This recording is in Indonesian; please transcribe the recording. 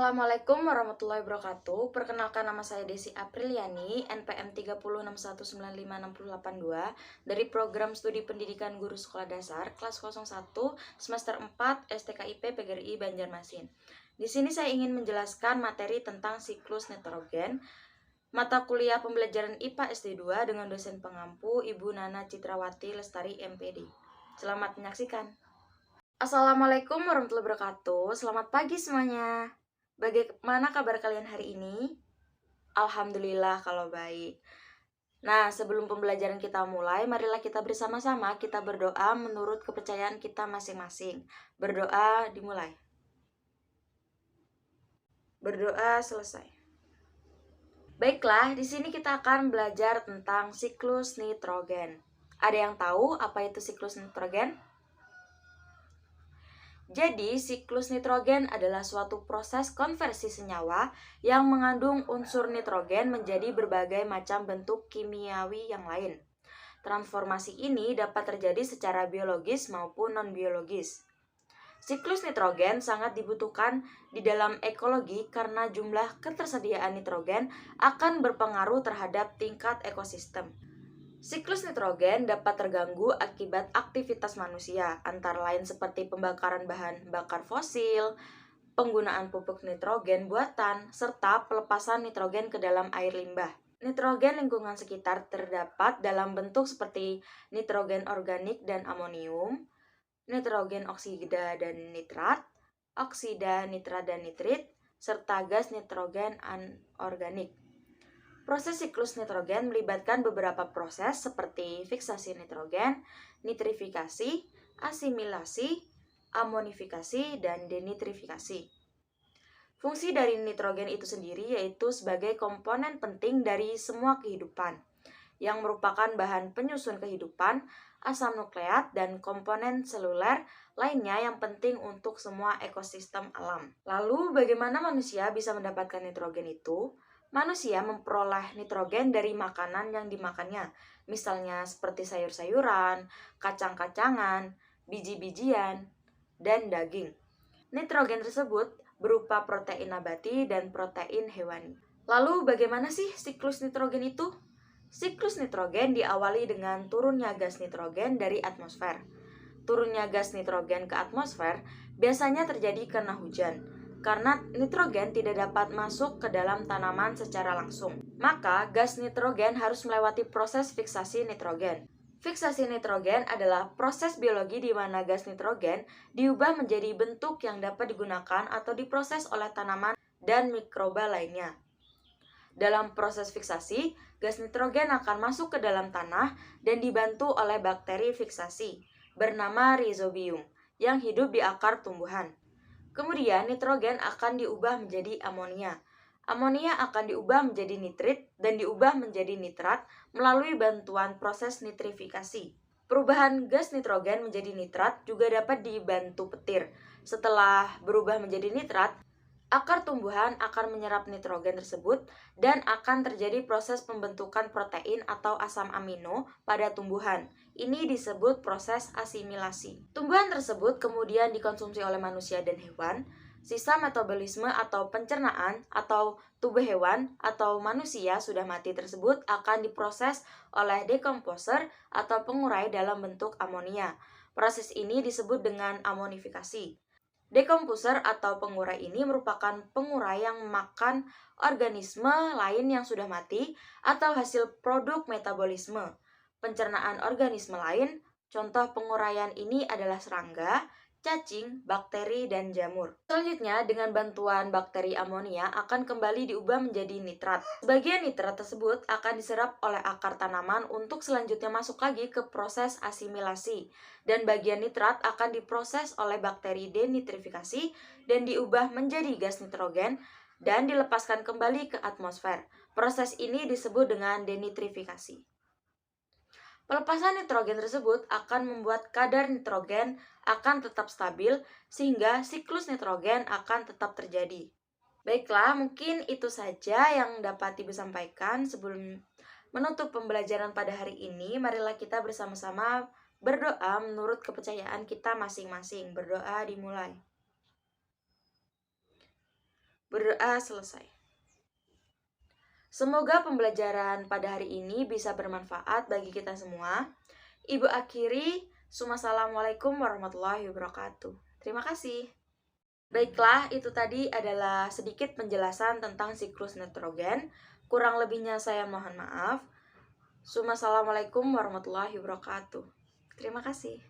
Assalamualaikum warahmatullahi wabarakatuh. Perkenalkan, nama saya Desi Apriliani, NPM 3061956082 dari Program Studi Pendidikan Guru Sekolah Dasar kelas 01 semester 4 STKIP PGRI Banjarmasin. Di sini saya ingin menjelaskan materi tentang siklus nitrogen, mata kuliah pembelajaran IPA SD2 dengan dosen pengampu Ibu Nana Citrawati Lestari MPD. Selamat menyaksikan. Assalamualaikum warahmatullahi wabarakatuh. Selamat pagi semuanya. Bagaimana kabar kalian hari ini? Alhamdulillah kalau baik. Nah, sebelum pembelajaran kita mulai, marilah kita bersama-sama kita berdoa menurut kepercayaan kita masing-masing. Berdoa dimulai. Berdoa selesai. Baiklah, di sini kita akan belajar tentang siklus nitrogen. Ada yang tahu apa itu siklus nitrogen? Jadi, siklus nitrogen adalah suatu proses konversi senyawa yang mengandung unsur nitrogen menjadi berbagai macam bentuk kimiawi yang lain. Transformasi ini dapat terjadi secara biologis maupun non-biologis. Siklus nitrogen sangat dibutuhkan di dalam ekologi karena jumlah ketersediaan nitrogen akan berpengaruh terhadap tingkat ekosistem. Siklus nitrogen dapat terganggu akibat aktivitas manusia, antara lain seperti pembakaran bahan bakar fosil, penggunaan pupuk nitrogen buatan, serta pelepasan nitrogen ke dalam air limbah. Nitrogen lingkungan sekitar terdapat dalam bentuk seperti nitrogen organik dan amonium, nitrogen oksida dan nitrat, oksida nitrat dan nitrit, serta gas nitrogen anorganik. Proses siklus nitrogen melibatkan beberapa proses seperti fiksasi nitrogen, nitrifikasi, asimilasi, amonifikasi, dan denitrifikasi. Fungsi dari nitrogen itu sendiri yaitu sebagai komponen penting dari semua kehidupan, yang merupakan bahan penyusun kehidupan, asam nukleat, dan komponen seluler lainnya yang penting untuk semua ekosistem alam. Lalu, bagaimana manusia bisa mendapatkan nitrogen itu? Manusia memperoleh nitrogen dari makanan yang dimakannya, misalnya seperti sayur-sayuran, kacang-kacangan, biji-bijian, dan daging. Nitrogen tersebut berupa protein nabati dan protein hewani. Lalu bagaimana sih siklus nitrogen itu? Siklus nitrogen diawali dengan turunnya gas nitrogen dari atmosfer. Turunnya gas nitrogen ke atmosfer biasanya terjadi karena hujan. Karena nitrogen tidak dapat masuk ke dalam tanaman secara langsung, maka gas nitrogen harus melewati proses fiksasi nitrogen. Fiksasi nitrogen adalah proses biologi di mana gas nitrogen diubah menjadi bentuk yang dapat digunakan atau diproses oleh tanaman dan mikroba lainnya. Dalam proses fiksasi, gas nitrogen akan masuk ke dalam tanah dan dibantu oleh bakteri fiksasi bernama rhizobium yang hidup di akar tumbuhan. Kemudian nitrogen akan diubah menjadi amonia. Amonia akan diubah menjadi nitrit dan diubah menjadi nitrat melalui bantuan proses nitrifikasi. Perubahan gas nitrogen menjadi nitrat juga dapat dibantu petir. Setelah berubah menjadi nitrat, akar tumbuhan akan menyerap nitrogen tersebut dan akan terjadi proses pembentukan protein atau asam amino pada tumbuhan. Ini disebut proses asimilasi. Tumbuhan tersebut kemudian dikonsumsi oleh manusia dan hewan. Sisa metabolisme atau pencernaan atau tubuh hewan atau manusia sudah mati tersebut akan diproses oleh dekomposer atau pengurai dalam bentuk amonia. Proses ini disebut dengan amonifikasi. Dekomposer atau pengurai ini merupakan pengurai yang memakan organisme lain yang sudah mati atau hasil produk metabolisme pencernaan organisme lain. Contoh penguraian ini adalah serangga, cacing, bakteri, dan jamur. Selanjutnya, dengan bantuan bakteri amonia akan kembali diubah menjadi nitrat. Sebagian nitrat tersebut akan diserap oleh akar tanaman untuk selanjutnya masuk lagi ke proses asimilasi. Dan bagian nitrat akan diproses oleh bakteri denitrifikasi dan diubah menjadi gas nitrogen dan dilepaskan kembali ke atmosfer. Proses ini disebut dengan denitrifikasi. Pelepasan nitrogen tersebut akan membuat kadar nitrogen akan tetap stabil sehingga siklus nitrogen akan tetap terjadi. Baiklah, mungkin itu saja yang dapat Ibu sampaikan. Sebelum menutup pembelajaran pada hari ini, marilah kita bersama-sama berdoa menurut kepercayaan kita masing-masing. Berdoa dimulai. Berdoa selesai. Semoga pembelajaran pada hari ini bisa bermanfaat bagi kita semua. Ibu akhiri, Assalamualaikum warahmatullahi wabarakatuh. Terima kasih. Baiklah, itu tadi adalah sedikit penjelasan tentang siklus nitrogen. Kurang lebihnya saya mohon maaf. Assalamualaikum warahmatullahi wabarakatuh. Terima kasih.